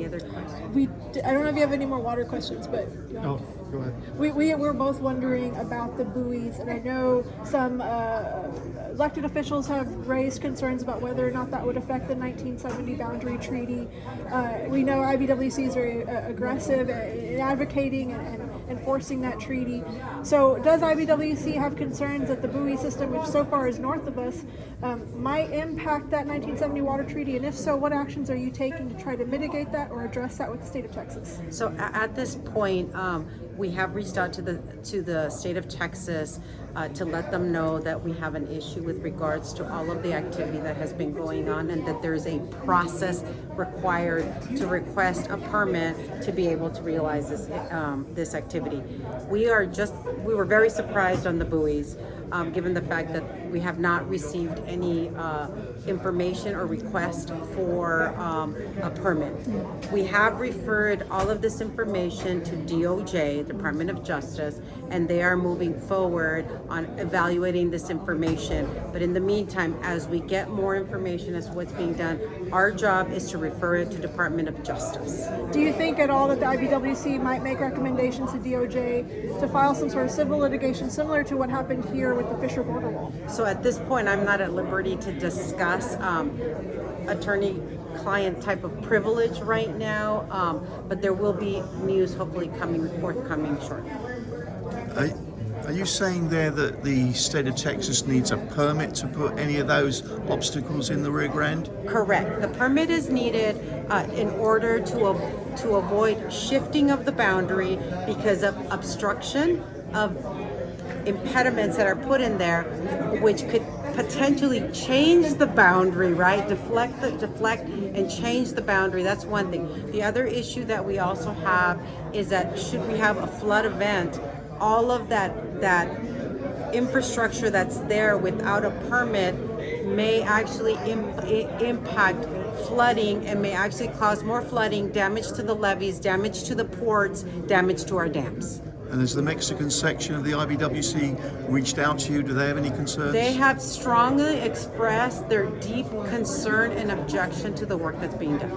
Any other questions? I don't know if you have any more water questions, but Oh, go ahead. we're both wondering about the buoys, and I know some elected officials have raised concerns about whether or not that would affect the 1970 boundary treaty. We know IBWC is very aggressive in advocating and enforcing that treaty. So does IBWC have concerns that the buoy system, which so far is north of us, might impact that 1970 water treaty? And if so, what actions are you taking to try to mitigate that or address that with the state of Texas? So at this point, we have reached out to the state of Texas to let them know that we have an issue with regards to all of the activity that has been going on, and that there's a process required to request a permit to be able to realize this activity. We were very surprised on the buoys, given the fact that we have not received any information or request for a permit. We have referred all of this information to DOJ, Department of Justice, and they are moving forward on evaluating this information. But in the meantime, as we get more information as to what's being done, our job is to refer it to Department of Justice. Do you think at all that the IBWC might make recommendations to DOJ to file some sort of civil litigation similar to what happened here with the Fisher border wall? So at this point, I'm not at liberty to discuss attorney-client type of privilege right now, but there will be news hopefully forthcoming shortly. Are you saying there that the state of Texas needs a permit to put any of those obstacles in the Rio Grande? Correct. The permit is needed in order to avoid shifting of the boundary because of obstruction of impediments that are put in there, which could potentially change the boundary, right? Deflect and change the boundary. That's one thing. The other issue that we also have is that should we have a flood event, all of that infrastructure that's there without a permit may actually impact flooding and may actually cause more flooding, damage to the levees, damage to the ports, damage to our dams. And has the Mexican section of the IBWC reached out to you? Do they have any concerns? They have strongly expressed their deep concern and objection to the work that's being done.